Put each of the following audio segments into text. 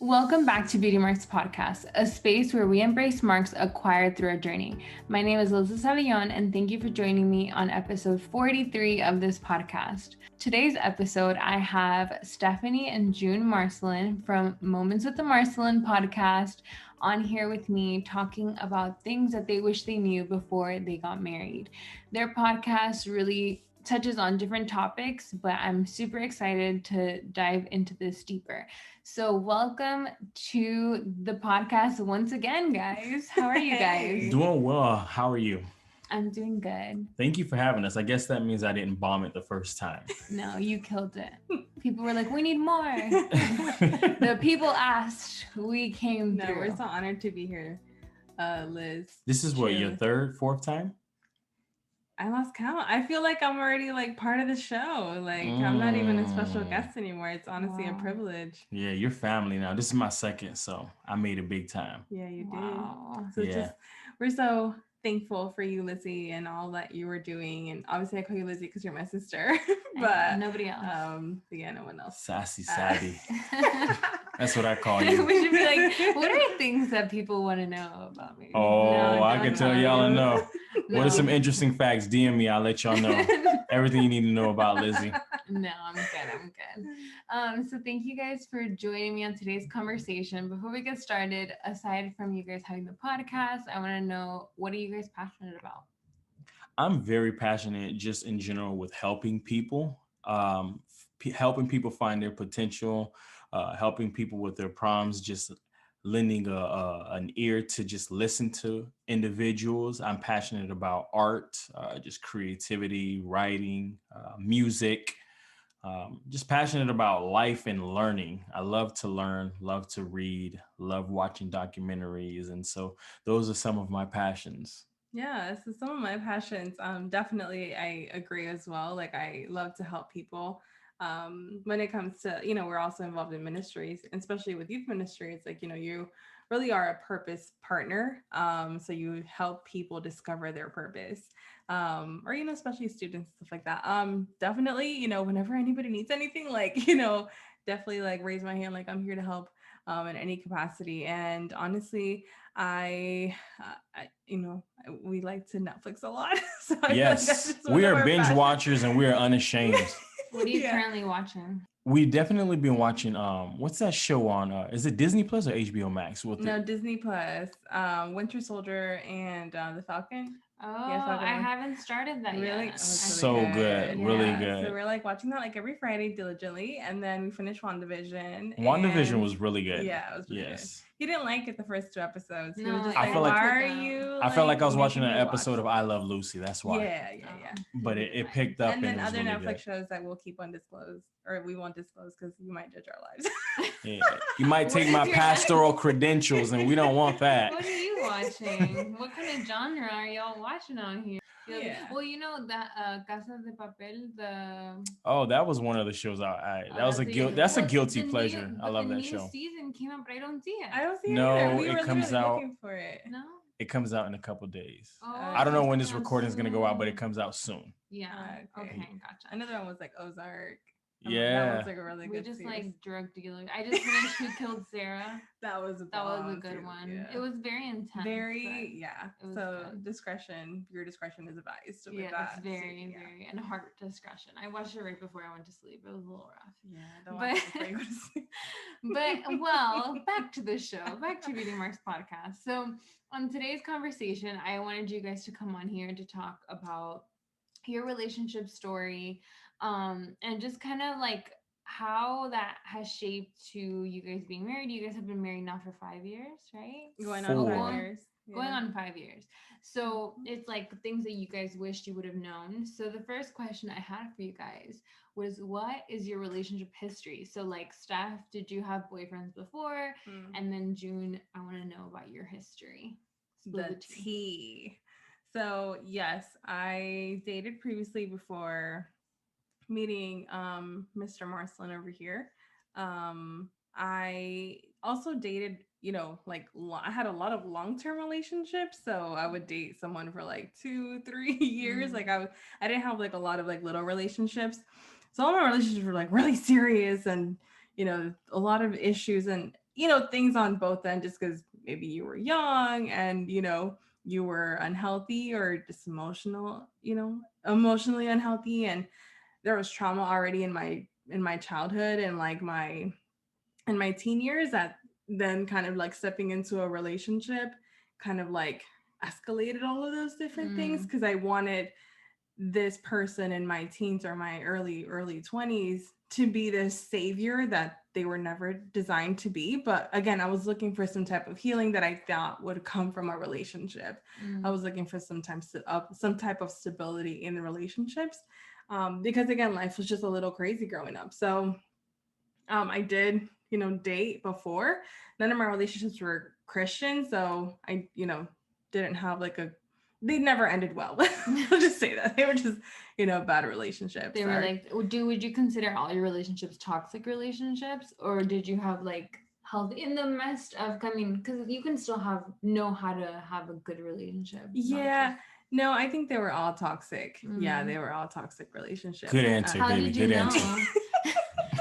Welcome back to Beauty Marks Podcast, a space where we embrace marks acquired through our journey. My name is Liza Savillon, and thank you for joining me on episode 43 of this podcast. Today's episode, I have Stephanie and Jun Marcelin from Moments with the Marcelins Podcast on here with me talking about things that they wish they knew before they got married. Their podcast really touches on different topics, but I'm super excited to dive into this deeper. So welcome to the podcast once again, guys. How are you guys? Doing well. How are you? I'm doing good. Thank you for having us. I guess that means I didn't bomb it the first time. No, you killed it. People were like, we need more. The people asked, we came through. We're so honored to be here, Liz. This is what, your third, fourth time? I lost count. I feel like I'm already like part of the show. Like I'm not even a special guest anymore. It's honestly a privilege. Yeah, you're family now. This is my second, so I made it big time. Yeah, you did. So we're so thankful for you, Lizzie, and all that you were doing. And obviously I call you Lizzie because you're my sister, but nobody else. No one else. Sassy Sadie. That's what I call you. We should be like, what are things that people want to know about me? Oh, I can tell y'all to know. No. What are some interesting facts? DM me. I'll let y'all know everything you need to know about Lizzie. No, I'm good. So thank you guys for joining me on today's conversation. Before we get started, aside from you guys having the podcast, I want to know, what are you guys passionate about? I'm very passionate just in general with helping people, helping people find their potential, helping people with their problems, just lending an ear to just listen to individuals. I'm passionate about art, just creativity, writing, music, just passionate about life and learning. I love to learn, love to read, love watching documentaries. And so those are some of my passions. Yeah, so some of my passions, definitely I agree as well. Like I love to help people. When it comes to, we're also involved in ministries, especially with youth ministry. It's like, you really are a purpose partner. So you help people discover their purpose, or, especially students, stuff like that. Definitely, whenever anybody needs anything, like, definitely like raise my hand, like I'm here to help in any capacity. And honestly, we like to Netflix a lot. So yes, we are binge watchers and we are unashamed. What are you currently watching? We definitely been watching, what's that show on? Is it Disney Plus or HBO Max? Disney Plus, Winter Soldier and The Falcon. Oh, yeah, I haven't started that really? yet. So good. Yeah. Really good. So we're like watching that like every Friday diligently. And then we finished WandaVision. WandaVision was really good. Yeah, it was really good. He didn't like it the first 2 episodes. He was just like, why are you? I felt like I was watching an episode of I Love Lucy. That's why. Yeah. But it picked up. And then other really Netflix good. shows that we'll keep undisclosed, or we won't disclose because you might judge our lives. Yeah. You might take my pastoral credentials, and we don't want that. What are you watching? What kind of genre are y'all watching on here? Yeah. Well, that Casa de Papel, Oh, that was one of the shows that's a guilty pleasure. I love that show. The new season came out, but I don't see it. I don't see it. No, we it comes out. Looking for it. No. It comes out in a couple days. Oh, I don't know when this recording is going to go out, but it comes out soon. Yeah. Okay, gotcha. Another one was like Ozark. Yeah. That was like a really good just series. like drug dealing. I just finished Who Killed Sarah. That was a good one. Yeah. It was very intense. So discretion, your discretion is advised. It's very, and heart discretion. I watched it right before I went to sleep. It was a little rough. Yeah, don't watch it before you go to sleep. But back to the show, back to Beauty Marks Podcast. So on today's conversation, I wanted you guys to come on here to talk about your relationship story, and just kind of like how that has shaped to you guys being married. You guys have been married now for 5 years, right? Going on 5 years. Yeah. Going on 5 years. So it's like things that you guys wished you would have known. So the first question I had for you guys was, what is your relationship history? So like, Steph, did you have boyfriends before? And then Jun, I want to know about your history. The tea. So yes, I dated previously before meeting Mr. Marcelin over here. I also dated, I had a lot of long-term relationships. So I would date someone for like 2-3 years. Like I didn't have like a lot of like little relationships. So all my relationships were like really serious and, a lot of issues. And things on both ends, just because maybe you were young and, you were unhealthy or just emotionally unhealthy. And there was trauma already in my childhood and like my teen years, that then kind of like stepping into a relationship kind of like escalated all of those different things, because I wanted this person in my teens or my early 20s to be this savior that they were never designed to be. But again, I was looking for some type of healing that I thought would come from a relationship. I was looking for some type of stability in the relationships, because again, life was just a little crazy growing up. So I did date before. None of my relationships were Christian, so I didn't have like they never ended well. I'll just say that they were just bad relationships. They were like, would you consider all your relationships toxic relationships, or did you have like healthy in the midst of, I mean, because you can still know how to have a good relationship? Yeah. No, I think they were all toxic. Yeah, they were all toxic relationships. Good answer, How baby. did you Good know? answer.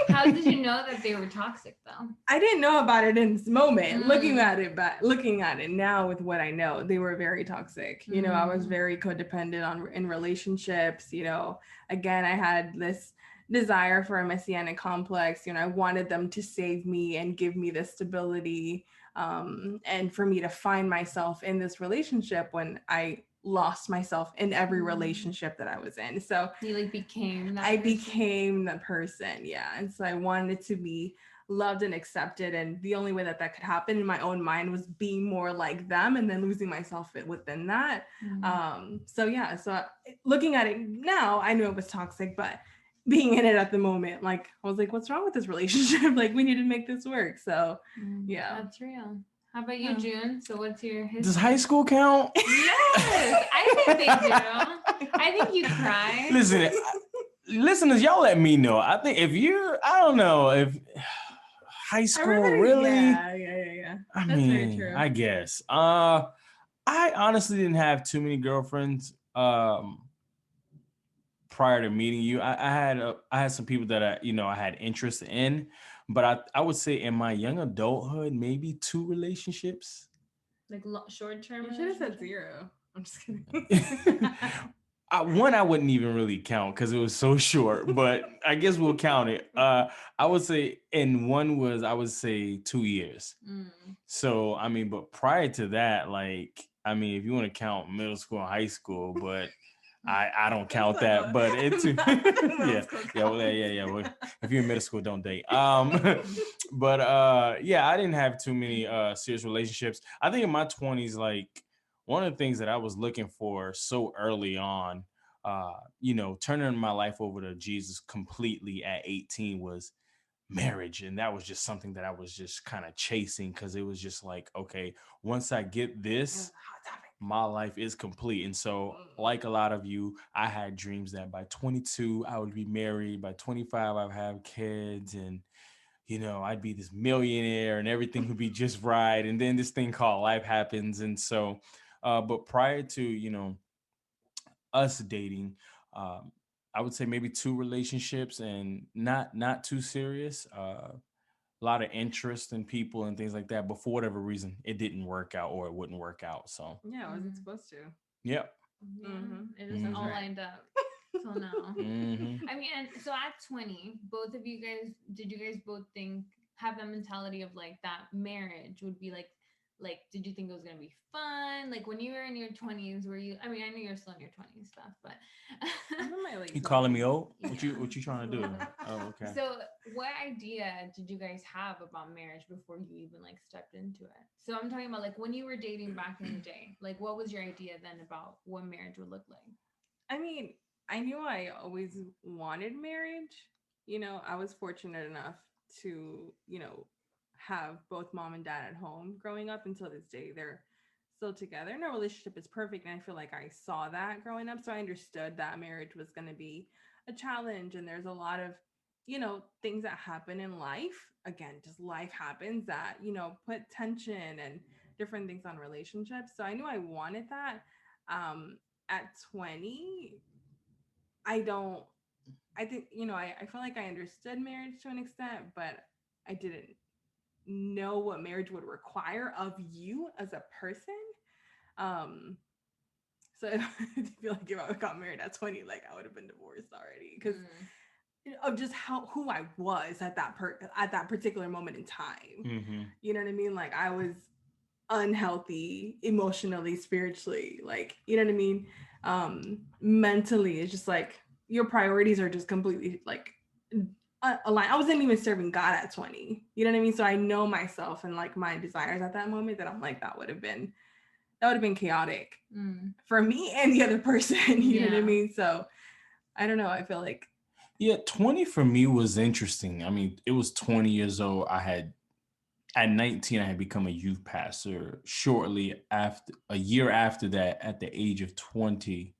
How did you know that they were toxic though? I didn't know about it in this moment. Looking at it now with what I know, they were very toxic. I was very codependent in relationships. Again, I had this desire for a messianic complex. I wanted them to save me and give me this stability, and for me to find myself in this relationship when I lost myself in every relationship that I was in. So you like became that I person? became the person. Yeah. And so I wanted to be loved and accepted. And the only way that could happen in my own mind was being more like them and then losing myself within that. So yeah, so looking at it now, I knew it was toxic, but being in it at the moment, like I was like, what's wrong with this relationship? Like we need to make this work. So yeah. That's real. How about you, June? So what's your history? Does high school count? Yes, I think they do. I think you cried. Listen, listeners, y'all let me know. I think I don't know if high school really. Yeah. I That's mean, very true. I guess. I honestly didn't have too many girlfriends. Prior to meeting you, I had some people that I had interest in, but I would say in my young adulthood, maybe 2 relationships. Like short term. You should have said 0. I'm just kidding. One I wouldn't even really count because it was so short, but I guess we'll count it. I would say, and one was, I would say 2 years. So, I mean, but prior to that, like, I mean, if you want to count middle school and high school, but I don't count that, but it's yeah. Well, if you're in middle school, don't date. But yeah, I didn't have too many serious relationships. I think in my 20s, like one of the things that I was looking for so early on, turning my life over to Jesus completely at 18 was marriage. And that was just something that I was just kind of chasing, because it was just like, okay, once I get this, my life is complete. And so, like a lot of you, I had dreams that by 22 I would be married, by 25 I'd have kids, and I'd be this millionaire and everything would be just right. And then this thing called life happens. And so but prior to us dating, I would say maybe 2 relationships, and not too serious. A lot of interest in people and things like that, but for whatever reason, it didn't work out, or it wouldn't work out. So yeah, I wasn't supposed to. Yep. It just all lined up. So now, I mean, and so at 20, both of you guys, did you guys both have that mentality of like that marriage would be like, did you think it was gonna be fun? Like when you were in your 20s, were you? I mean, I know you're still in your 20s stuff, but I'm in my late you calling me 20s. old? What you trying to do? Oh, okay. So what idea did you guys have about marriage before you even like stepped into it? So I'm talking about like when you were dating back in the day, like what was your idea then about what marriage would look like? I mean, I knew I always wanted marriage. I was fortunate enough to, have both mom and dad at home growing up. Until this day, they're still together and our relationship is perfect. And I feel like I saw that growing up. So I understood that marriage was going to be a challenge. And there's a lot of, things that happen in life. Again, just life happens that, put tension and different things on relationships. So I knew I wanted that. At 20, I think, I feel like I understood marriage to an extent, but I didn't know what marriage would require of you as a person. So I feel like if I got married at 20, like I would have been divorced already because of just who I was at that particular moment in time. Mm-hmm. You know what I mean? Like I was unhealthy emotionally, spiritually, like, you know what I mean? Mentally, it's just like your priorities are just completely like aligned. I wasn't even serving God at 20. You know what I mean? So I know myself and like my desires at that moment that I'm like, that would have been chaotic for me and the other person. You know what I mean? So I don't know. I feel like 20 for me was interesting. I mean, it was 20 years old. At 19, I had become a youth pastor. Shortly after, a year after that, at the age of 20,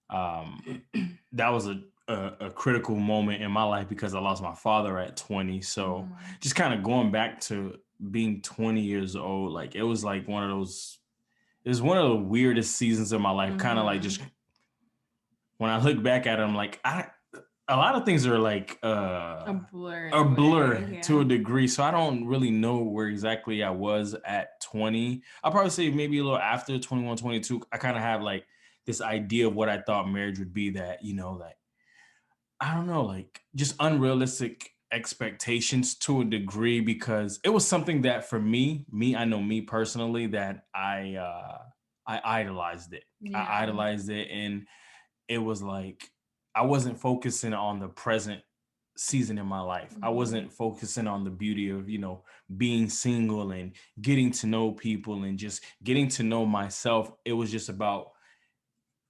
that was a critical moment in my life because I lost my father at 20. So just kind of going back to being 20 years old, like it was like one of the weirdest seasons of my life. Kind of like just when I look back at it, I'm like, a lot of things are like a blur to a degree. So I don't really know where exactly I was at 20. I'll probably say maybe a little after 21, 22. I kind of have like this idea of what I thought marriage would be that, like, I don't know, like just unrealistic expectations to a degree because it was something that for me, I know me personally that I idolized it. Yeah. I idolized it, and it was like I wasn't focusing on the present season in my life. I wasn't focusing on the beauty of, being single and getting to know people and just getting to know myself. It was just about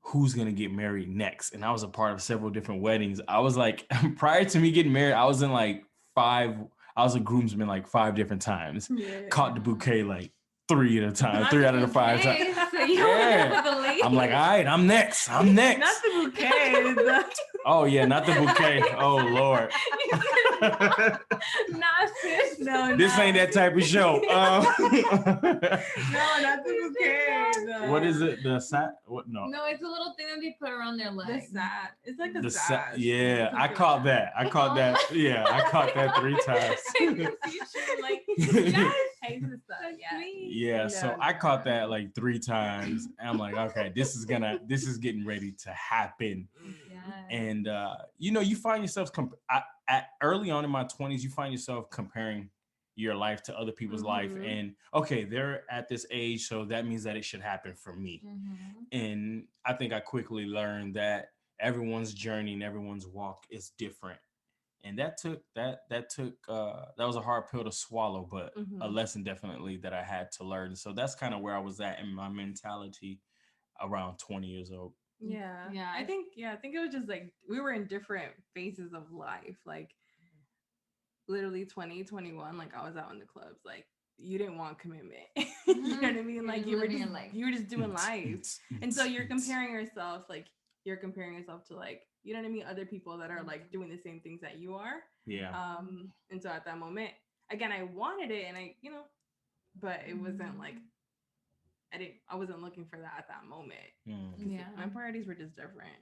who's going to get married next. And I was a part of several different weddings. I was like, prior to me getting married, I was a groomsman like 5 different times. Yeah. Caught the bouquet like 3 at a time, 3 out of the 5 times. So I'm like, all right, I'm next. Not the bouquet. Oh yeah, not the bouquet. Oh Lord. Nah, sis. No, this ain't that type of show. No, not the bouquet. No. What is it? The sat? What? No. No, it's a little thing that they put around their leg. The sat. It's like a sash. Yeah, I caught that. Yeah, I caught that 3 times. Yeah, so I caught that like 3 times. And I'm like, okay, this is getting ready to happen. Yeah. And you find yourself early on in my 20s, you find yourself comparing your life to other people's life, and okay, they're at this age, so that means that it should happen for me. And I think I quickly learned that everyone's journey and everyone's walk is different, and that was a hard pill to swallow, but a lesson definitely that I had to learn. So that's kind of where I was at in my mentality around 20 years old. Yeah. I think it was just like we were in different phases of life. Like literally 20, 21, like I was out in the clubs. Like you didn't want commitment. You know what I mean? Like you were just doing life. And so you're comparing yourself to like, you know what I mean, other people that are like doing the same things that you are. Yeah. And so at that moment, again, I wanted it, and but it wasn't like I wasn't looking for that at that moment. Yeah. My priorities were just different.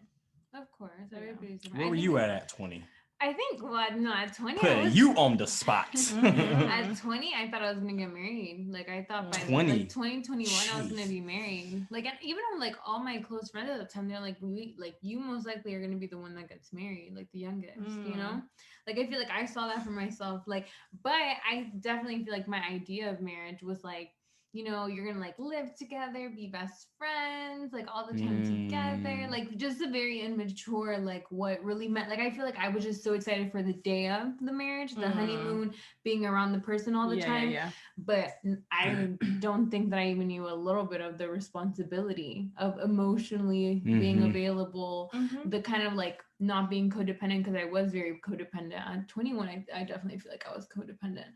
Of course. Everybody's different. Where were you at 20? I think, at 20. Putting you on the spot. At 20, I thought I was going to get married. Like, I thought by 2021, I was going to be married. Like, and even on, like, all my close friends at the time, they're like, you most likely are going to be the one that gets married, like, the youngest, you know? Like, I feel like I saw that for myself. Like, but I definitely feel like my idea of marriage was, like, you're going to like live together, be best friends, like all the time together, like just a very immature, like what really meant. Like, I feel like I was just so excited for the day of the marriage, the honeymoon, being around the person all the time. Yeah. But I don't think that I even knew a little bit of the responsibility of emotionally being available, the kind of like not being codependent, because I was very codependent at 21. I definitely feel like I was codependent,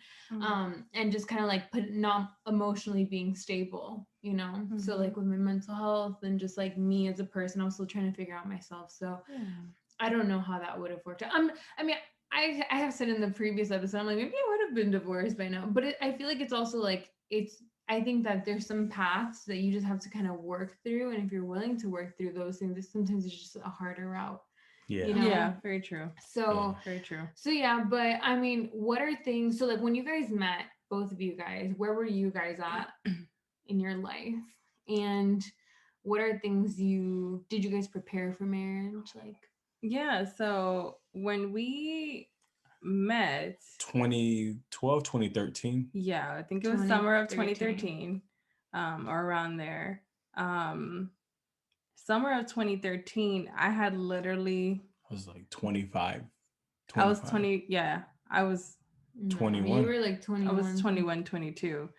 and just kind of like not emotionally being stable, so like with my mental health and just like me as a person, I was still trying to figure out myself. So I don't know how that would have worked out. I mean, I have said in the previous episode, I'm like, maybe I would have been divorced by now, but I feel like it's also like I think that there's some paths that you just have to kind of work through, and if you're willing to work through those things, sometimes it's just a harder route. Yeah. You know? Yeah, very true. So, Very true. so yeah, but I mean, what are things, so like when you guys met, both of you guys, where were you guys at in your life? And what are things did you guys prepare for marriage? Like, Yeah, so when we met, 2012, 2013. yeah, I think it was summer of 2013. 2013, or around there. Um, Summer of 2013, I had literally, I was like 25, I was 25, 20, yeah, I was, no, 21. you were like I was 21. 21, 22.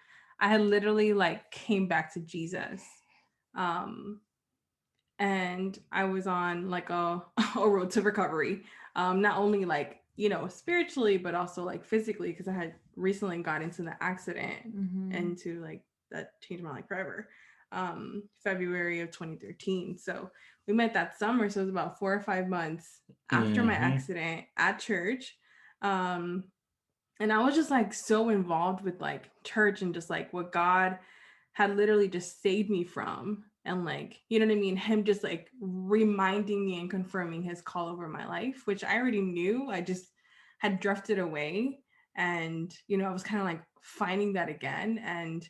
I had literally like came back to Jesus. Um, and I was on like a road to recovery. Not only like, spiritually, but also like physically, because I had recently got into the accident into like that changed my life forever. February of 2013. So we met that summer. So it was about 4 or 5 months after my accident at church. Um, and I was just like so involved with like church and just like what God had literally just saved me from. And like, you know what I mean? Him just like reminding me and confirming his call over my life, which I already knew. I just had drifted away. And, I was kind of like finding that again. And,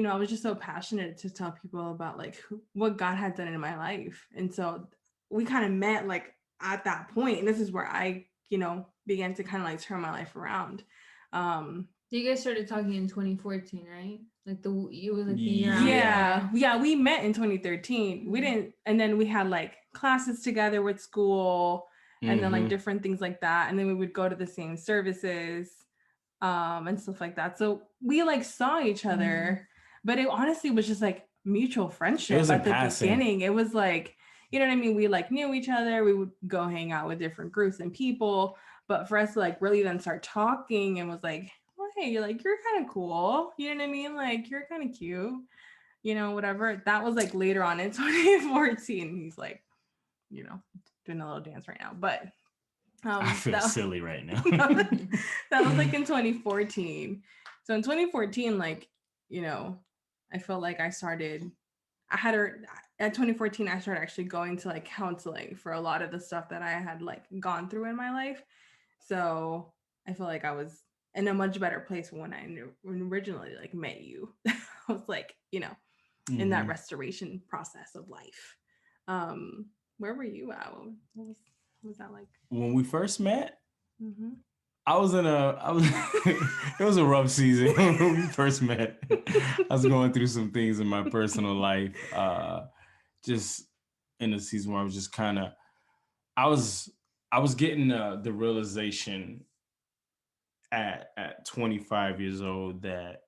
I was just so passionate to tell people about like what God had done in my life. And so we kind of met like at that point. And this is where I, began to kind of like turn my life around. So you guys started talking in 2014, right? Like it was like the year yeah, we met in 2013. We didn't, and then we had like classes together with school, and then like different things like that, and then we would go to the same services, and stuff like that. So we like saw each other, but it honestly was just like mutual friendship at the beginning. It was like, you know what I mean? We like knew each other. We would go hang out with different groups and people, but for us to like really then start talking and was like, well, hey, you're kind of cool. You know what I mean? Like, you're kind of cute, whatever. That was like later on in 2014. He's like, doing a little dance right now. But I feel silly right now. that was like in 2014. So in 2014, like, I felt like at 2014, I started actually going to like counseling for a lot of the stuff that I had like gone through in my life. So I feel like I was in a much better place when originally like met you. I was like, in that restoration process of life. Where were you at? What was that like? When we first met, I was it was a rough season when we first met. I was going through some things in my personal life. Just in a season where I was just kind of, I was getting the realization at 25 years old that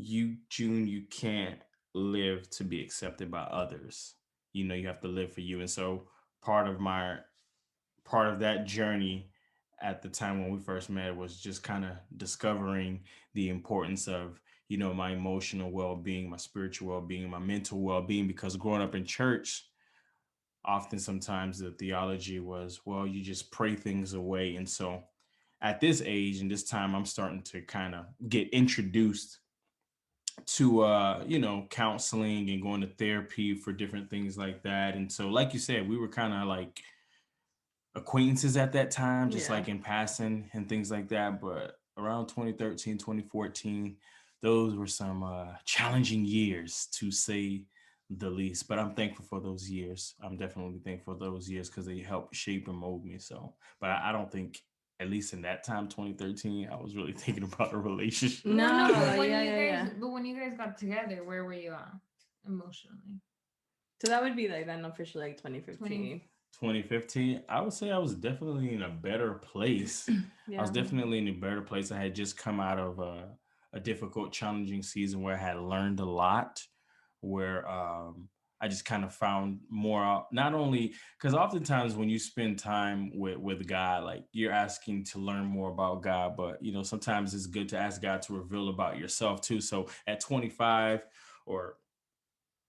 June, you can't live to be accepted by others. You have to live for you. And so part of that journey at the time when we first met was just kind of discovering the importance of, my emotional well-being, my spiritual well-being, my mental well-being, because growing up in church, often sometimes the theology was, well, you just pray things away. And so at this age and this time, I'm starting to kind of get introduced to counseling and going to therapy for different things like that. And so, like you said, we were kind of like acquaintances at that time, just like in passing and things like that. But around 2013, 2014, those were some challenging years, to say the least. But I'm thankful for those years. I'm definitely thankful for those years because they helped shape and mold me. So, but I don't think, at least in that time, 2013, I was really thinking about a relationship. No, but when you guys got together, where were you at emotionally? So that would be like then officially like 2015. 2015, I would say I was definitely in a better place. I was definitely in a better place. I had just come out of a difficult, challenging season where I had learned a lot, where I just kind of found more out, not only because oftentimes when you spend time with God, like you're asking to learn more about God, but sometimes it's good to ask God to reveal about yourself too. So at 25 or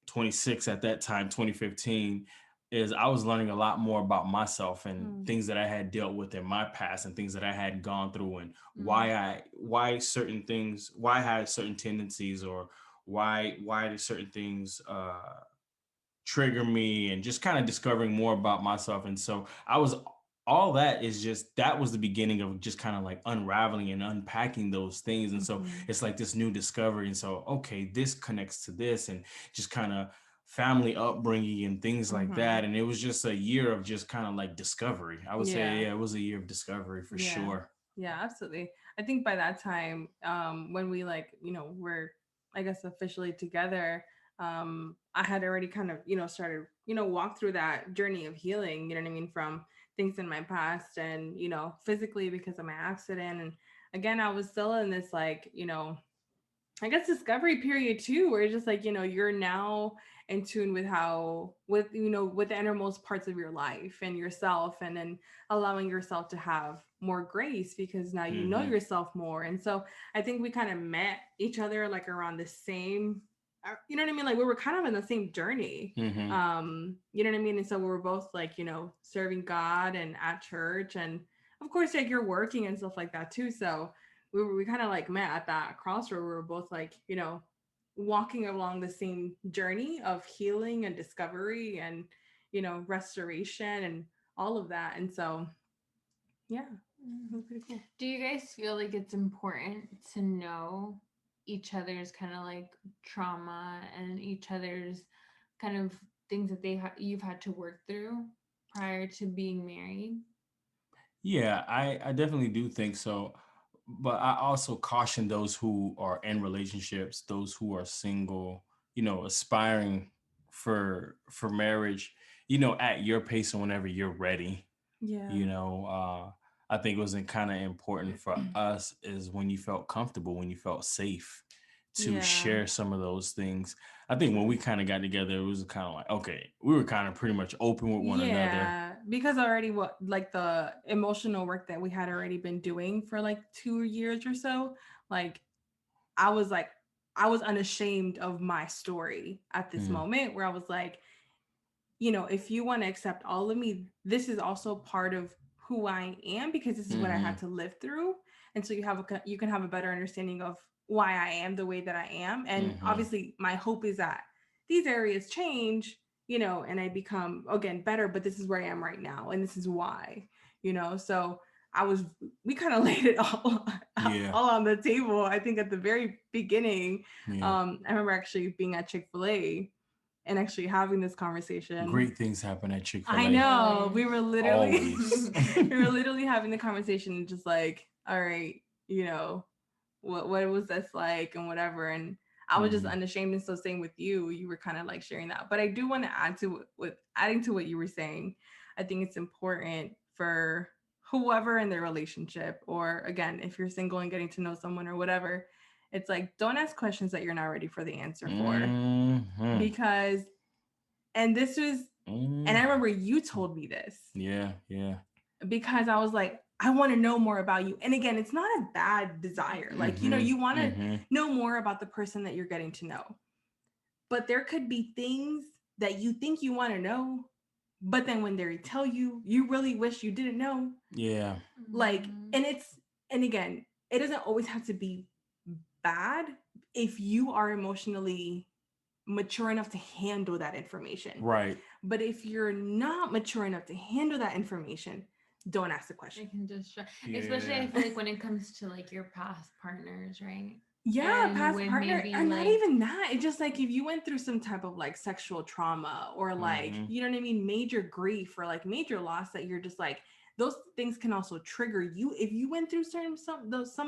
26 at that time, 2015, is I was learning a lot more about myself and things that I had dealt with in my past and things that I had gone through, and why certain things, why I had certain tendencies, or why did certain things trigger me and just kind of discovering more about myself. And so all that is just, that was the beginning of just kind of like unraveling and unpacking those things. And so Mhm. it's like this new discovery. And so, okay, this connects to this, and just kind of family upbringing and things like Mhm. that. And it was just a year of just kind of like discovery. I would say, Yeah. yeah, it was a year of discovery for Yeah. sure. Yeah, absolutely. I think by that time, when we like, were, I guess, officially together, I had already kind of, started, walk through that journey of healing, you know what I mean, from things in my past and, physically because of my accident. And again, I was still in this like, I guess discovery period too, where it's just like, you're now in tune with with the innermost parts of your life and yourself, and then allowing yourself to have more grace because now you know Mm-hmm. yourself more. And so I think we kind of met each other like around the same, you know what I mean? Like we were kind of in the same journey. Mm-hmm. You know what I mean? And so we were both like, serving God and at church. And of course, like you're working and stuff like that too. So we kind of like met at that crossroad. We were both like, walking along the same journey of healing and discovery and, restoration and all of that. And so, yeah, it was pretty cool. Do you guys feel like it's important to know each other's kind of like trauma and each other's kind of things that you've had to work through prior to being married? Yeah, I definitely do think so. But I also caution those who are in relationships, those who are single, aspiring for marriage, at your pace and whenever you're ready. Yeah. you know I think it was kind of important for us is when you felt comfortable, when you felt safe to Yeah. share some of those things. I think when we kind of got together, it was kind of like, okay, we were kind of pretty much open with one another. Yeah, because already what like the emotional work that we had already been doing for like 2 years or so, like I was like, I was unashamed of my story at this Mm, moment where I was like, if you want to accept all of me, this is also part of who I am because this is what I mm-hmm, had to live through. And so you can have a better understanding of why I am the way that I am. And mm-hmm. obviously my hope is that these areas change, and I become again better, but this is where I am right now and this is why, so we kind of laid it all Yeah, all on the table. I think at the very beginning, yeah. I remember actually being at Chick-fil-A and actually having this conversation. Great things happen at I Chick-fil-A. know. Always. We were literally having the conversation just like, all right, what was this like and whatever. And I was just Hmm. unashamed. And so same with you. You were kind of like sharing that. But I do want to add to adding to what you were saying. I think it's important for whoever in their relationship, or again, if you're single and getting to know someone or whatever, it's like don't ask questions that you're not ready for the answer for. Hmm. Because and this was and I Hmm. remember you told me this Yeah, yeah. because I was like, I want to know more about you. And again, it's not a bad desire. Like, Hmm. you want to Hmm. know more about the person that you're getting to know. But there could be things that you think you want to know, but then when they tell you, you really wish you didn't know. Yeah. Like, Mhm. and again, it doesn't always have to be bad if you are emotionally mature enough to handle that information. Right. But if you're not mature enough to handle that information, don't ask the I question. can just especially Yeah. I feel like when it comes to like your past partners, right? Yeah, And past when partner, maybe and not like even that. It's just like if you went through some type of like sexual trauma or like, Hmm. you know what I mean, major grief or like major loss that you're just like, those things can also trigger you. If you went through some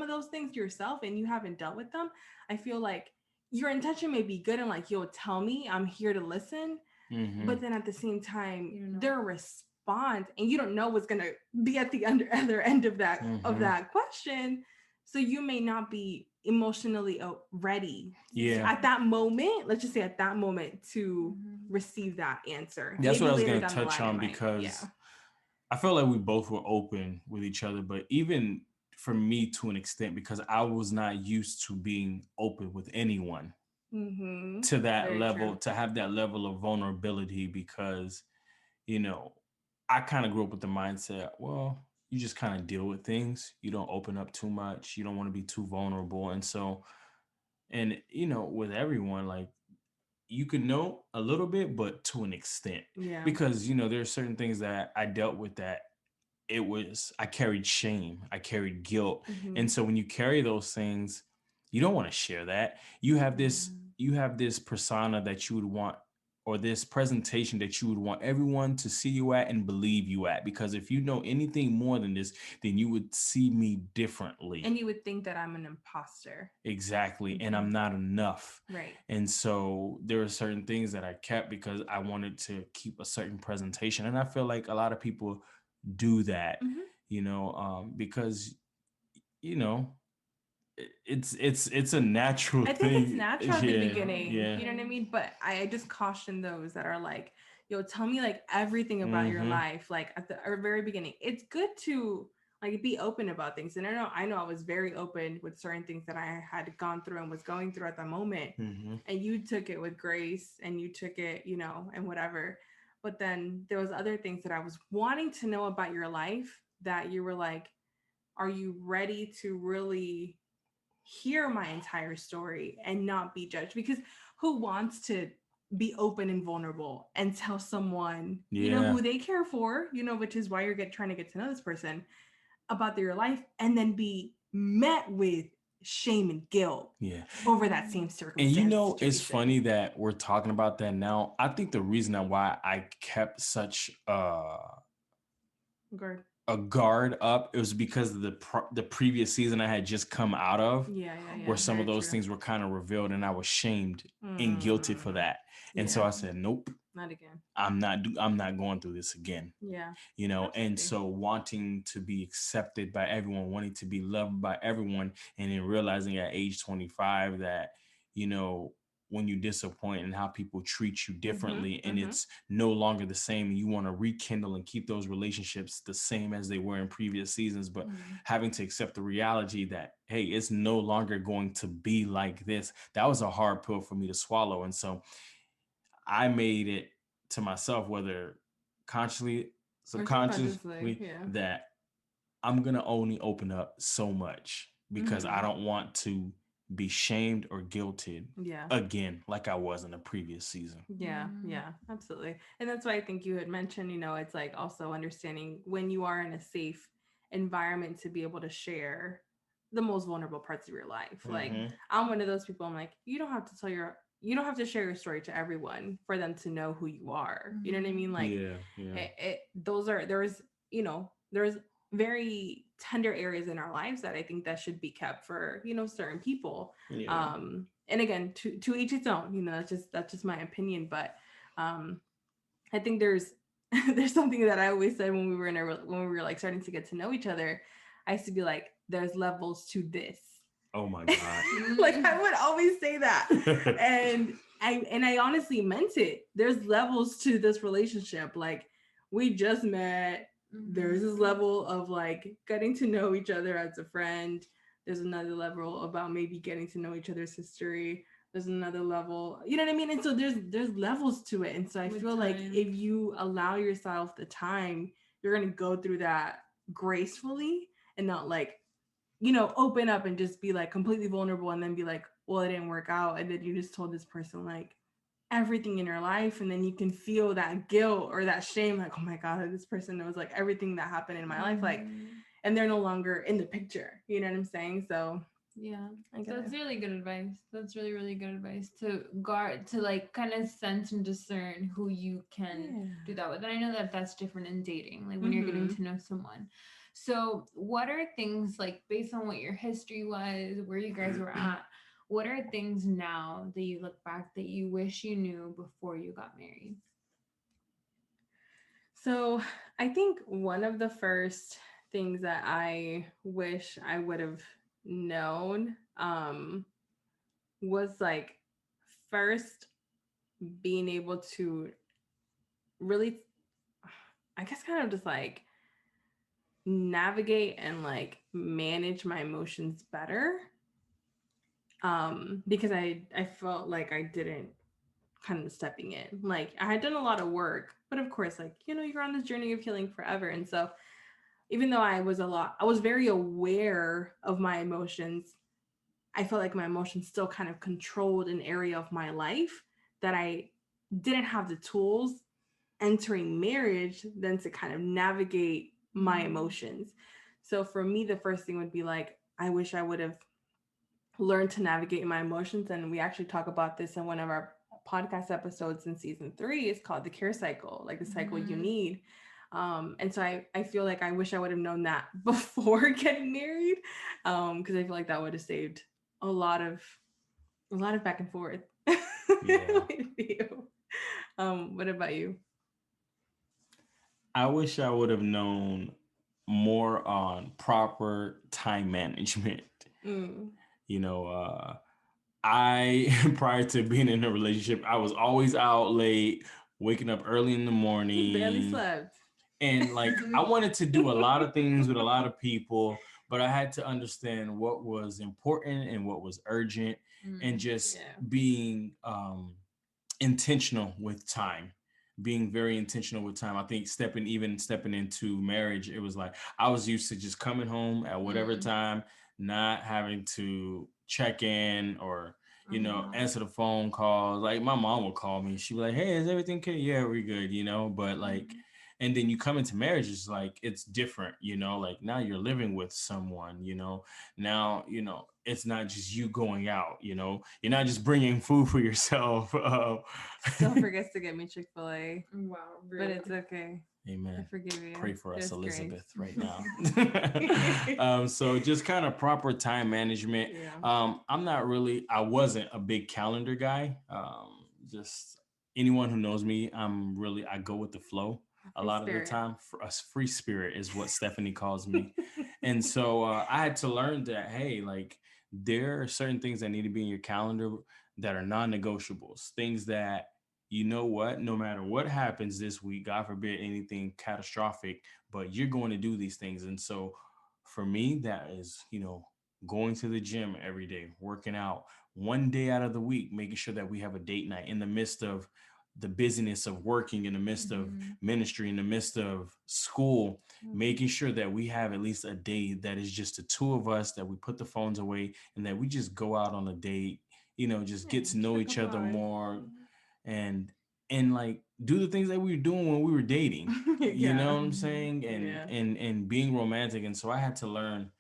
of those things yourself and you haven't dealt with them, I feel like your intention may be good and like, yo, tell me, I'm here to listen. Hmm. But then at the same time, you don't know. their response, and you don't know what's gonna be at the other end of Hmm. that question. So you may not be emotionally ready Yeah. at that moment. Let's just say at that moment to Mhm. receive that answer. That's what Maybe I was later gonna down the touch line, it on might. Yeah. because I felt like we both were open with each other, but even for me to an extent, because I was not used to being open with anyone Mm-hmm. to that Very level, true. to have that level of vulnerability, because, you know, I kind of grew up with the mindset, well, you just kind of deal with things. You don't open up too much. You don't want to be too vulnerable. And so, and, with everyone, like, you can know a little bit, but to an extent, Yeah. because there are certain things that I dealt with that I carried shame, I carried guilt. Mm-hmm. And so when you carry those things, you don't want to share that. You have this persona that you would want, or this presentation that you would want everyone to see you at and believe you at, because if you know anything more than this, then you would see me differently. And you would think that I'm an imposter. Exactly. And Mhm. I'm not enough. Right. And so there are certain things that I kept because I wanted to keep a certain presentation. And I feel like a lot of people do that, Mhm. because, you know, it's a natural I think it's thing. natural at the Yeah. beginning. Yeah. You know what I mean? But I just caution those that are like, yo, tell me like everything about your Mhm. life, like at the very beginning. It's good to like be open about things. And I know I was very open with certain things that I had gone through and was going through at the moment. Mhm. And you took it with grace and you took it, and whatever. But then there was other things that I was wanting to know about your life that you were like, are you ready to really hear my entire story and not be judged? Because who wants to be open and vulnerable and tell someone Yeah. who they care for, which is why you're trying to get to know this person about their life, and then be met with shame and guilt Yeah. over that same And circumstance it's situation. funny that we're talking about that now. I think the reason why I kept such Good. a guard up, it was because of the previous season I had just come out of, Yeah, where some of very those true. things were kind of revealed, and I was shamed and guilty for that. And so Yeah. I said, nope, Not again. I'm not going through this again. Yeah. And Absolutely. so wanting to be accepted by everyone, wanting to be loved by everyone, and then realizing at age 25 that, when you disappoint and how people treat you differently, and it's no longer the same, and you want to rekindle and keep those relationships the same as they were in previous seasons, but having to accept the reality that, hey, it's no longer going to be like this. That was a hard pill for me to swallow. And so I made it to myself, whether consciously, subconsciously, yeah. that I'm going to only open up so much, because I don't want to be shamed or guilted Yeah. again like I was in the previous season. Yeah, absolutely. And that's why I think you had mentioned, it's like also understanding when you are in a safe environment to be able to share the most vulnerable parts of your life. Like I'm one of those people, I'm like, you don't have to share your story to everyone for them to know who you are. You know what I mean? Like there's very tender areas in our lives that I think that should be kept for, certain people. Yeah. And again, to each its own, that's just my opinion. But I think there's there's something that I always said when we were like starting to get to know each other. I used to be like, there's levels to this. Oh my God. Like I would always say that. and I honestly meant it. There's levels to this relationship. Like we just met. There's this level of like getting to know each other as a friend. There's another level about maybe getting to know each other's history. There's another level, you know what I mean? And so there's levels to it. And so I feel like if you allow yourself the time, you're going to go through that gracefully and not like, open up and just be like completely vulnerable and then be like, well, it didn't work out. And then you just told this person like everything in your life. And then you can feel that guilt or that shame, like, oh my God, this person knows like everything that happened in my life. Like, and they're no longer in the picture. You know what I'm saying? So yeah, that's really good advice. That's really, really good advice to like kind of sense and discern who you can do that with. And I know that that's different in dating, like when you're getting to know someone. So what are things like based on what your history was, where you guys were at, what are things now that you look back that you wish you knew before you got married? So I think one of the first things that I wish I would have known was like first being able to really, I guess, kind of just like navigate and like manage my emotions better. Because I felt like I didn't kind of stepping in. Like I had done a lot of work, but of course, like, you're on this journey of healing forever. And so even though I was very aware of my emotions, I felt like my emotions still kind of controlled an area of my life that I didn't have the tools entering marriage than to kind of navigate my emotions. So for me, the first thing would be like, I wish I would have learned to navigate my emotions. And we actually talk about this in one of our podcast episodes in season 3. It's called the care cycle, like the cycle you need. And so I feel like I wish I would have known that before getting married, because I feel like that would have saved a lot of back and forth. Yeah. with you. What about you? I wish I would have known more on proper time management. You know, I prior to being in a relationship, I was always out late, waking up early in the morning. You barely slept. And like I wanted to do a lot of things with a lot of people, but I had to understand what was important and what was urgent, and just being intentional with time. Being very intentional with time. I think stepping into marriage, it was like I was used to just coming home at whatever time, not having to check in or answer the phone calls. Like my mom would call me. She'd be like, "Hey, is everything okay? Yeah, we're good," But like, and then you come into marriage, it's like it's different, Like now you're living with someone, Now, it's not just you going out, You're not just bringing food for yourself. Still forgets to get me Chick-fil-A. Wow, really? But it's okay. Amen. I forgive you. Pray for us, There's Elizabeth, grace. right now. So just kind of proper time management. Yeah. I wasn't a big calendar guy. Just anyone who knows me, I go with the flow a lot of the time. For us, free spirit is what Stephanie calls me. And so I had to learn that, hey, like there are certain things that need to be in your calendar that are non-negotiables, things that no matter what happens this week, God forbid anything catastrophic, but you're going to do these things. And so for me, that is, going to the gym every day, working out one day out of the week, making sure that we have a date night in the midst of the busyness of working, in the midst of ministry, in the midst of school, making sure that we have at least a day that is just the two of us, that we put the phones away and that we just go out on a date, just get to know each other more. And like do the things that we were doing when we were dating, you know what I'm saying? And being romantic. And so I had to learn,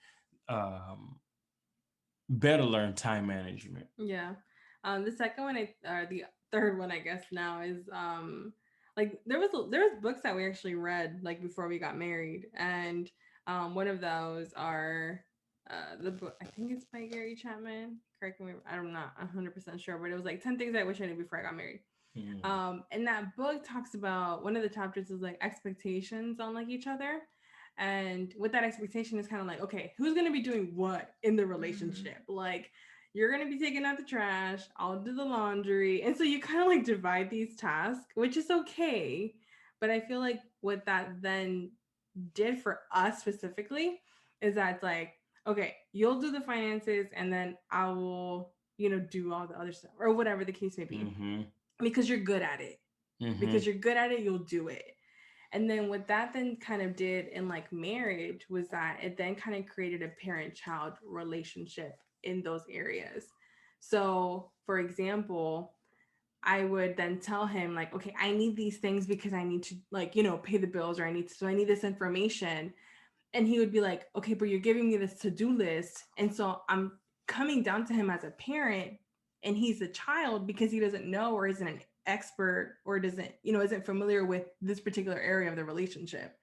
better learn time management. Yeah. The second one, or the third one, I guess now is like there was books that we actually read like before we got married, and one of those are the book, I think it's by Gary Chapman. Correct me, I'm not 100% sure, but it was like 10 things I wish I knew before I got married. And that book talks about, one of the chapters is like expectations on like each other. And with that expectation is kind of like, okay, who's going to be doing what in the relationship? Like you're going to be taking out the trash, I'll do the laundry. And so you kind of like divide these tasks, which is okay. But I feel like what that then did for us specifically is that it's like, okay, you'll do the finances and then I will, do all the other stuff or whatever the case may be. Because you're good at it. Because you're good at it, you'll do it. And then what that then kind of did in like marriage was that it then kind of created a parent-child relationship in those areas. So for example, I would then tell him like, okay, I need these things because I need to like, pay the bills, or I need this information. And he would be like, okay, but you're giving me this to-do list. And so I'm coming down to him as a parent, and he's a child because he doesn't know or isn't an expert or isn't familiar with this particular area of the relationship.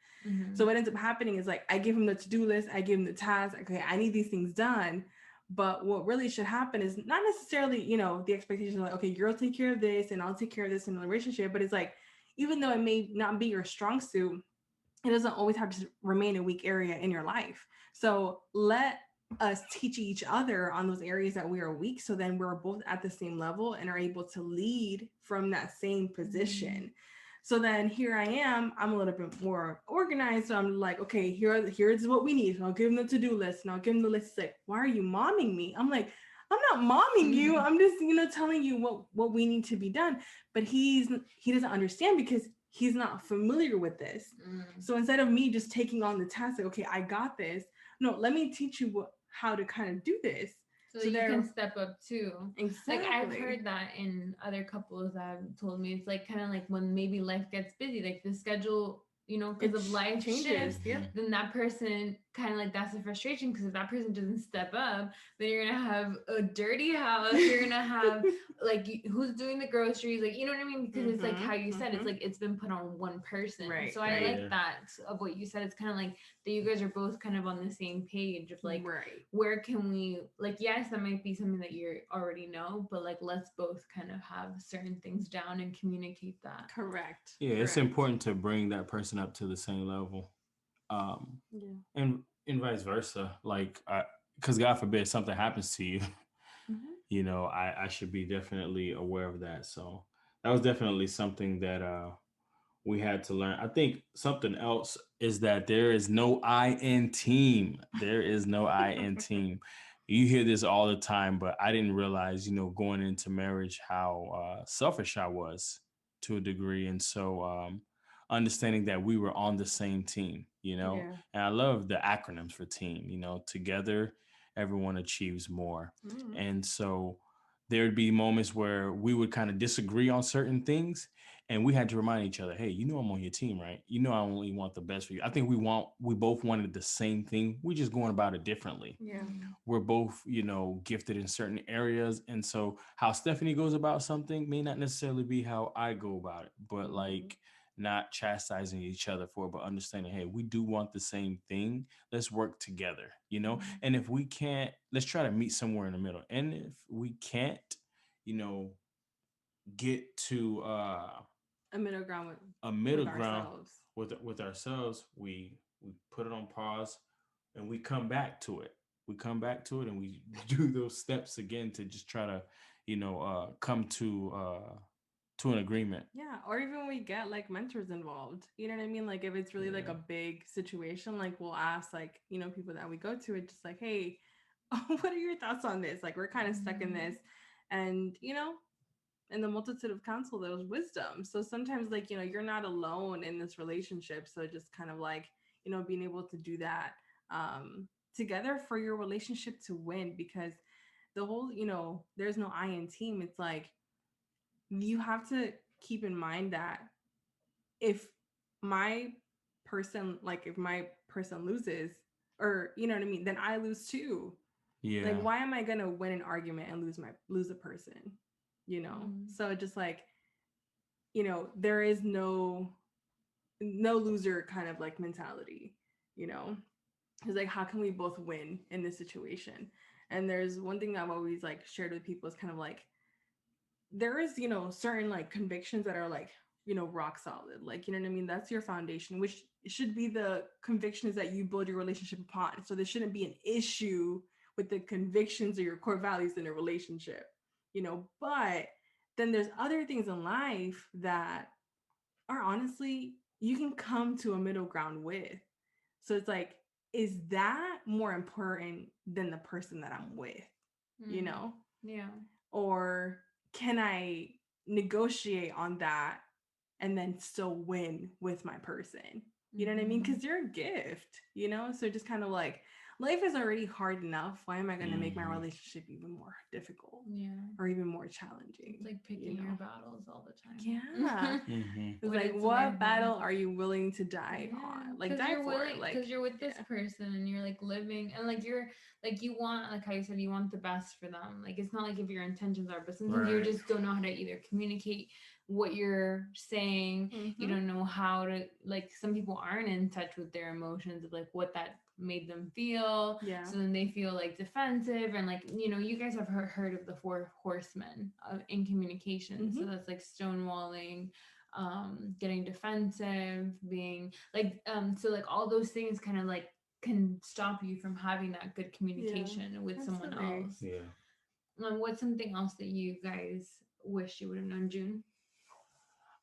So what ends up happening is like, I give him the to-do list, I give him the task. Okay, I need these things done. But what really should happen is not necessarily, the expectation like, okay, you'll take care of this and I'll take care of this in the relationship. But it's like, even though it may not be your strong suit, it doesn't always have to remain a weak area in your life. So let us teach each other on those areas that we are weak. So then we're both at the same level and are able to lead from that same position. So then here I am, I'm a little bit more organized. So I'm like, okay, here's what we need. And I'll give him the to-do list and I'll give him the list. It's like, why are you momming me? I'm like, I'm not momming you. I'm just, telling you what we need to be done. But he doesn't understand because he's not familiar with this. So instead of me just taking on the task, like, okay, I got this. No, let me teach you how to kind of do this. So So that you can they're step up too. Like I've exactly. heard that in other couples that have told me, it's like kind of like when maybe life gets busy, like the schedule, because of life changes. shifts, Yep. then that person kind of like, that's the frustration, because if that person doesn't step up, then you're gonna have a dirty house. You're gonna have like who's doing the groceries, like, you know what I mean? Because it's like how you said, it's like it's been put on one person. Right, So I right. like that of what you said. It's kind of like that you guys are both kind of on the same page of like, Right. where can we, like, yes, that might be something that you already know, but like let's both kind of have certain things down and communicate that. Correct. Yeah, it's Correct. important to bring that person up to the same level. Um, Yeah. and vice versa. Like, because God forbid something happens to you, I should be definitely aware of that. So that was definitely something that we had to learn. I think something else is that there is no I in team. There is no I in team. You hear this all the time, but I didn't realize, going into marriage, how selfish I was to a degree. And so understanding that we were on the same team, Yeah. and I love the acronyms for team, together, everyone achieves more. Mhm. And so there'd be moments where we would kind of disagree on certain things, and we had to remind each other, hey, I'm on your team, right? I only want the best for you. I think we both wanted the same thing. We're just going about it differently. Yeah. We're both, gifted in certain areas. And so how Stephanie goes about something may not necessarily be how I go about it, but like not chastising each other for it, but understanding, hey, we do want the same thing. Let's work together, And if we can't, let's try to meet somewhere in the middle. And if we can't, you know, get to A middle ground a middle with ground ourselves. with ourselves, we put it on pause and we come back to it. We come back to it and we do those steps again to just try to, come to an agreement. Yeah, or even we get like mentors involved. You know what I mean? Like if it's really like Yeah. a big situation, like we'll ask like, people that we go to it just like, hey, what are your thoughts on this? Like we're kind of stuck in this. And in the multitude of counsel, there was wisdom. So sometimes like, you're not alone in this relationship. So just kind of like, being able to do that together for your relationship to win, because the whole, there's no I in team. It's like you have to keep in mind that if my if my person loses, or you know what I mean, then I lose too. Yeah. Like why am I gonna win an argument and lose a person? So just like, there is no loser kind of like mentality, you know it's like, how can we both win in this situation? And there's one thing that I've always like shared with people is kind of like, there is certain like convictions that are like rock solid, like you know what I mean, that's your foundation, which should be the convictions that you build your relationship upon. So there shouldn't be an issue with the convictions or your core values in a relationship. But then there's other things in life that are honestly you can come to a middle ground with. So it's like, is that more important than the person that I'm with? Yeah. Or can I negotiate on that and then still win with my person? You know what I mean? Because you're a gift, So just kind of like, life is already hard enough. Why am I going to make my relationship even more difficult? Yeah. Or even more challenging? It's like picking your battles all the time. Yeah. Mm-hmm. It's like, what battle are you willing to die on? Like, die for it. Like, because you're with this person and you're like living, and like you're like, you want, like how you said, you want the best for them. Like it's not like if your intentions are, but sometimes you just don't know how to either communicate what you're saying. You don't know how to, like some people aren't in touch with their emotions of like what that made them feel. Yeah. So then they feel like defensive, and like you guys have heard of the 4 horsemen in communication. So that's like stonewalling, getting defensive, being like so like all those things kind of like can stop you from having that good communication with someone else. Yeah. What's something else that you guys wish you would have known, June?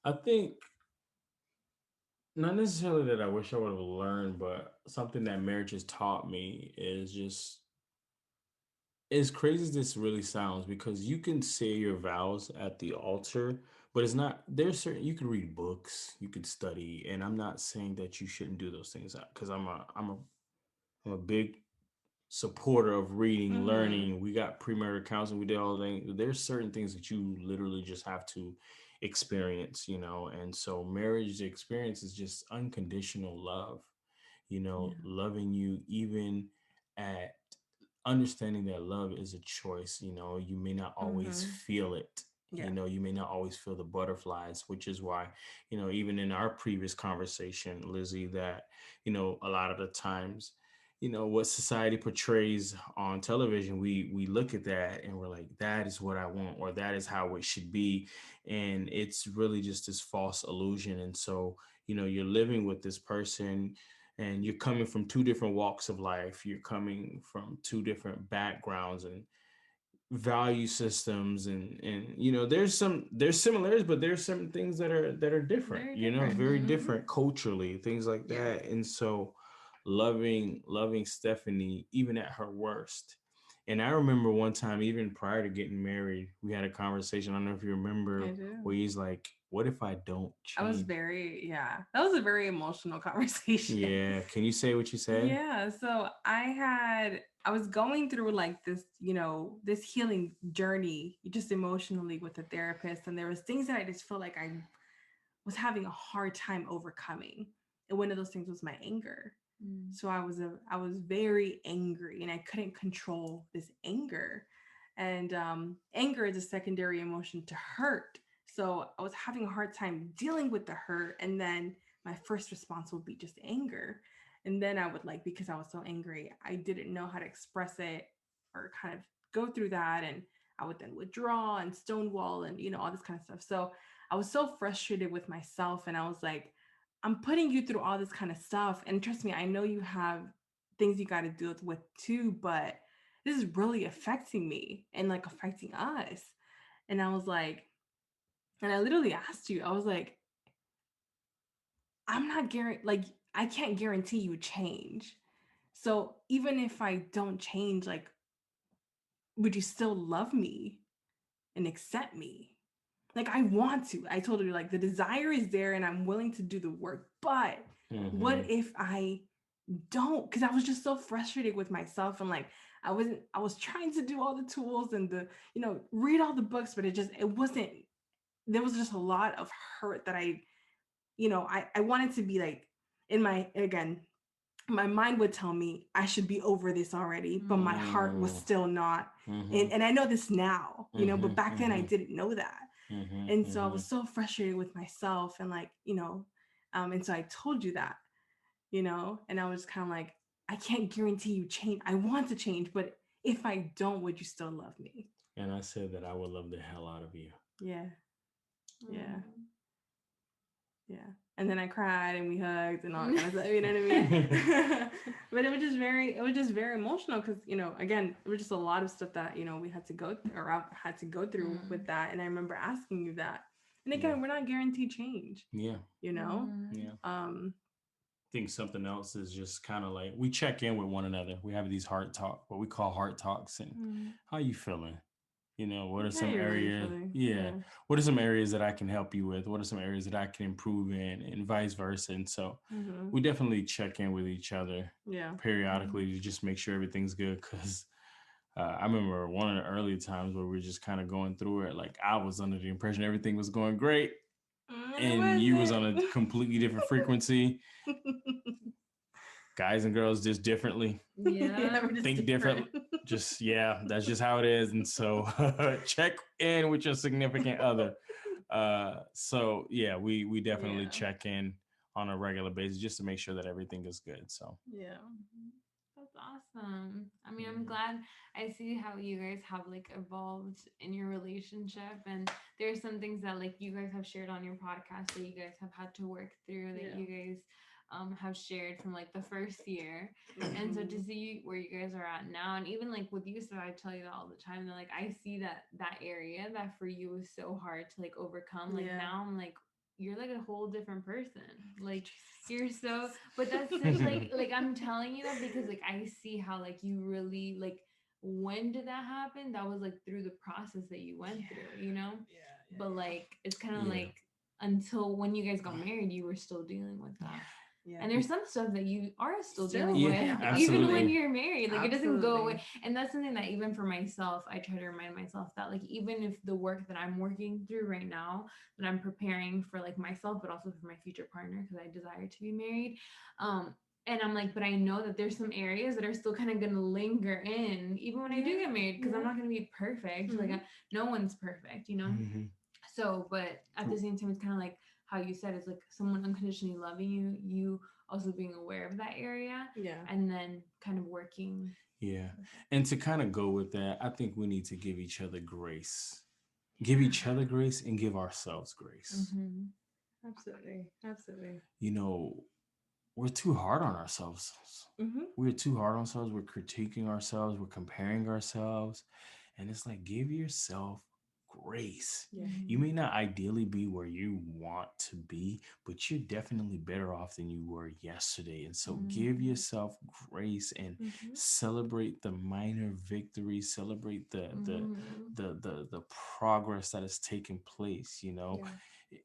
I think not necessarily that I wish I would have learned, but something that marriage has taught me is just, as crazy as this really sounds, because you can say your vows at the altar, but it's not, there's certain, you can read books, you could study, and I'm not saying that you shouldn't do those things, because I'm a big supporter of reading, Mm-hmm. learning. We got premarital counseling. We did all the things. There's certain things that you literally just have to experience, and so marriage experience is just unconditional love, Yeah. loving you even at understanding that love is a choice. You may not always Mm-hmm. feel it. Yeah. You may not always feel the butterflies, which is why, even in our previous conversation, Lizzie, that, a lot of the times, what society portrays on television, we look at that and we're like, that is what I want, or that is how it should be. And it's really just this false illusion. And so, you're living with this person, and you're coming from two different walks of life. You're coming from two different backgrounds and value systems, and there's similarities, but there's some things that are different, Very different. very Mm-hmm. different culturally, things like Yeah. that. And so loving Stephanie even at her worst. And I remember one time, even prior to getting married, we had a conversation. I don't know if you I remember, do. where he's like, what if I don't I was change? yeah, that was a very emotional conversation. Yeah, can you say what you said? Yeah, so I was going through like this, this healing journey just emotionally with a therapist, and there was things that I just felt like I was having a hard time overcoming. And one of those things was my anger. So I was very angry and I couldn't control this anger. And anger is a secondary emotion to hurt. So I was having a hard time dealing with the hurt, and then my first response would be just anger. And then I would because I was so angry, I didn't know how to express it or kind of go through that, and I would then withdraw and stonewall and all this kind of stuff. So I was so frustrated with myself, and I was like, I'm putting you through all this kind of stuff. And trust me, I know you have things you got to deal with too, but this is really affecting me and like affecting us. And I was like, and I literally asked you, I was like, I'm not I can't guarantee you change. So even if I don't change, like, would you still love me and accept me? Like, I want to. I told her, like, the desire is there and I'm willing to do the work. But what Mm-hmm. if I don't? Because I was just so frustrated with myself, and like I was trying to do all the tools and the, read all the books, but it wasn't, there was just a lot of hurt that I wanted to be like, in my, again, my mind would tell me I should be over this already, but my heart was still not. Mm-hmm. And I know this now, Mm-hmm. but back then I Mm-hmm. didn't know that. Mm-hmm. And so I Mm-hmm. was so frustrated with myself, and like, and so I told you that, and I was kind of like, I can't guarantee you change. I want to change, but if I don't, would you still love me? And I said that I would love the hell out of you. Yeah. Yeah. Yeah. And then I cried and we hugged and all that kind of stuff, you know what I mean? But it was just very emotional because, again, it was just a lot of stuff that, we had to go through, or I had to go through with that. And I remember asking you that. And again, Yeah. we're not guaranteed change, Yeah. Yeah. Um, I think something else is just kind of like we check in with one another. We have these heart talk, what we call heart talks, and how you feeling? What are how some you really areas? feeling? Yeah. What are some areas that I can help you with? What are some areas that I can improve in, and vice versa? And so we definitely check in with each other Yeah. periodically to just make sure everything's good. Because I remember one of the early times where we were just kind of going through it. Like I was under the impression everything was going great, It and you was on a wasn't. completely different frequency. Guys and girls just differently. Yeah, we're just Think different. different. Just that's just how it is. And so check in with your significant other. So yeah, we definitely check in on a regular basis just to make sure that everything is good. So Yeah. That's awesome. I mean, I'm glad I see how you guys have like evolved in your relationship, and there's some things that like you guys have shared on your podcast that you guys have had to work through, that you guys have shared from like the first year. And so to see where you guys are at now, and even like with you, so I tell you that all the time, that like I see that area that for you was so hard to like overcome. Like now I'm like, you're like a whole different person. Like you're so, but that's such like I'm telling you that because like I see how like you really like, when did that happen? That was like through the process that you went through, but like it's kind of like until when you guys got married, you were still dealing with that. Yeah. And there's some stuff that you are still dealing Yeah, with, absolutely. even when you're married. Like, it doesn't go away. Absolutely. And that's something that even for myself, I try to remind myself that, like, even if the work that I'm working through right now, that I'm preparing for, like, myself, but also for my future partner, because I desire to be married. And I'm like, but I know that there's some areas that are still kind of going to linger in, even when I do get married, because I'm not going to be perfect. Mhm. Like, no one's perfect, you know? Mhm. So, but at the same time, it's kind of like how you said, it's like someone unconditionally loving you, you also being aware of that area, Yeah. and then kind of working. Yeah. And to kind of go with that, I think we need to give each other grace. Give each other grace and give ourselves grace. Mhm. Absolutely. Absolutely. You know, we're too hard on ourselves. Mm-hmm. We're too hard on ourselves. We're critiquing ourselves. We're comparing ourselves. And it's like, give yourself grace. Yeah. You may not ideally be where you want to be, but you're definitely better off than you were yesterday. And so give yourself grace and Mm-hmm. celebrate the minor victories, celebrate Mhm. the progress that has taken place, you know. Yeah.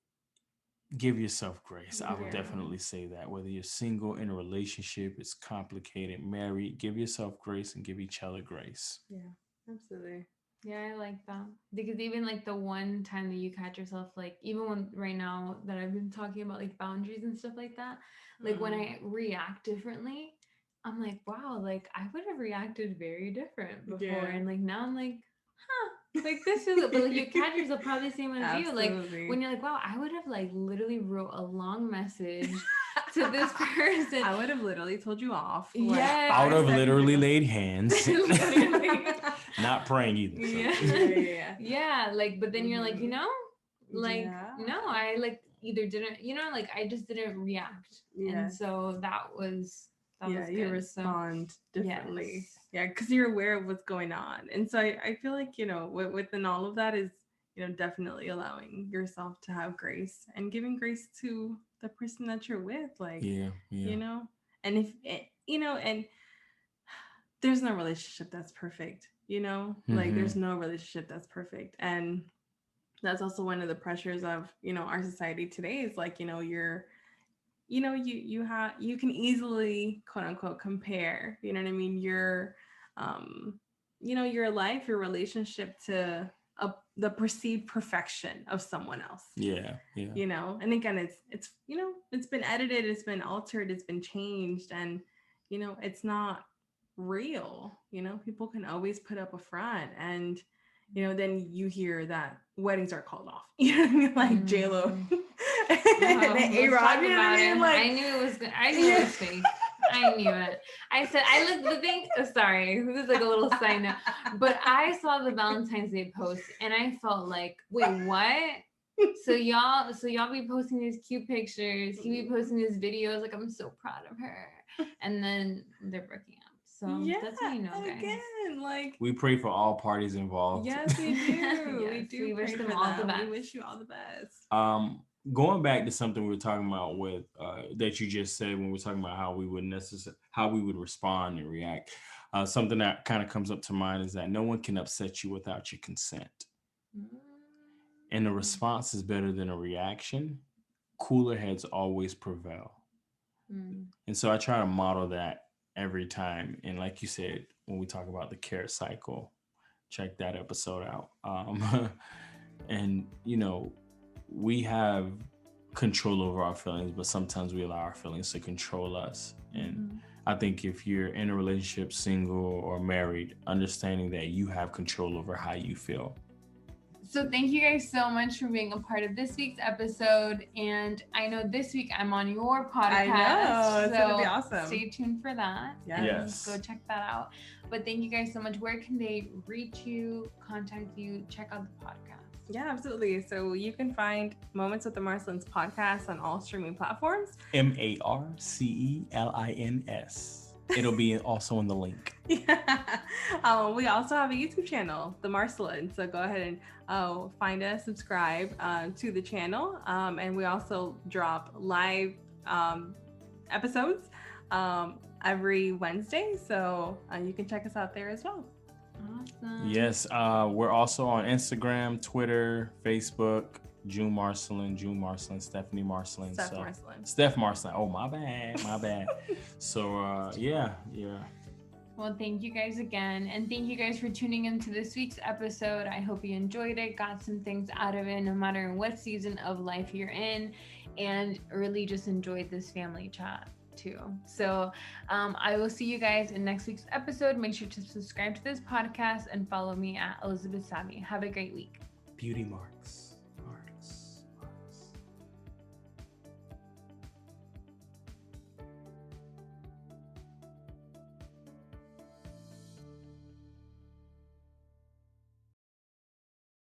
Give yourself grace. I would Yeah. definitely say that. Whether you're single, in a relationship, it's complicated, married, give yourself grace and give each other grace. Yeah. Absolutely. Yeah, I like that. Because even like the one time that you catch yourself, like, even when right now that I've been talking about like boundaries and stuff like that, like when I react differently, I'm like, wow, like I would have reacted very different before. Yeah. And like now I'm like, huh, like this is, but like you catch yourself probably the same as you. Like Absolutely. when you're like, wow, I would have like literally wrote a long message to this person. I would have literally told you off. Yes. I would have 5 seconds literally ago. laid hands. Literally. Not praying either. So. Yeah. Yeah. Yeah, like, but then you're like, you Mhm. know, like, Yeah. no, I like either didn't, you know, like I just didn't react. And Yes. so that was Yeah, good. you So, respond differently. yes. Yeah, because you're aware of what's going on. And so I feel like, you know, within all of that is, you know, definitely allowing yourself to have grace and giving grace to the person that you're with. Like, Yeah. you know, and if, you know, and there's no relationship that's perfect, you know, like there's no relationship that's perfect. And that's also one of the pressures of, you know, our society today is like, you know, you can easily quote unquote compare, you know what I mean, your you know, your life, your relationship to the perceived perfection of someone else. Yeah. You know, and again, it's you know, it's been edited, it's been altered, it's been changed, and you know, it's not real. You know, people can always put up a front, and you know, then you hear that weddings are called off. You know what I mean? Like J-Lo and A-Rod, you know what I mean? Like, I knew it was fake. I knew it. I said, I looked the thing. Sorry, this is like a little side note, but I saw the Valentine's Day post and I felt like, wait, what? So y'all be posting these cute pictures. He be posting these videos. Like, I'm so proud of her. And then they're breaking up. So yeah, that's how you know, guys. Again, like, We pray for all parties involved. yes, we do. Yes, we do. we wish pray them for all the them. best. We wish you all the best. Going back to something we were talking about with that you just said when we're talking about how we would respond and react. Something that kind of comes up to mind is that no one can upset you without your consent. And a response is better than a reaction. Cooler heads always prevail. And so I try to model that every time. And like you said, when we talk about the carrot cycle, check that episode out. And, you know, we have control over our feelings, but sometimes we allow our feelings to control us. And I think if you're in a relationship, single or married, understanding that you have control over how you feel. So thank you guys so much for being a part of this week's episode. And I know this week I'm on your podcast. I know. It's going to be so awesome. Stay tuned for that. Yes. Go check that out. But thank you guys so much. Where can they reach you, contact you, check out the podcast? Yeah, absolutely. So you can find Moments with the Marcelins podcast on all streaming platforms. Marcelins. It'll be also in the link. Yeah. We also have a YouTube channel, The Marcelins. So go ahead and find us, subscribe to the channel. And we also drop live episodes every Wednesday. So you can check us out there as well. Awesome. Yes. We're also on Instagram, Twitter, Facebook, Jun Marcelin, Stephanie Marcelin. Marcelin. Steph Marcelin. Oh, my bad. So yeah. Well, thank you guys again. And thank you guys for tuning into this week's episode. I hope you enjoyed it, got some things out of it, no matter what season of life you're in, and really just enjoyed this family chat too. So I will see you guys in next week's episode. Make sure to subscribe to this podcast and follow me at Elizabeth Savvy. Have a great week. Beauty marks.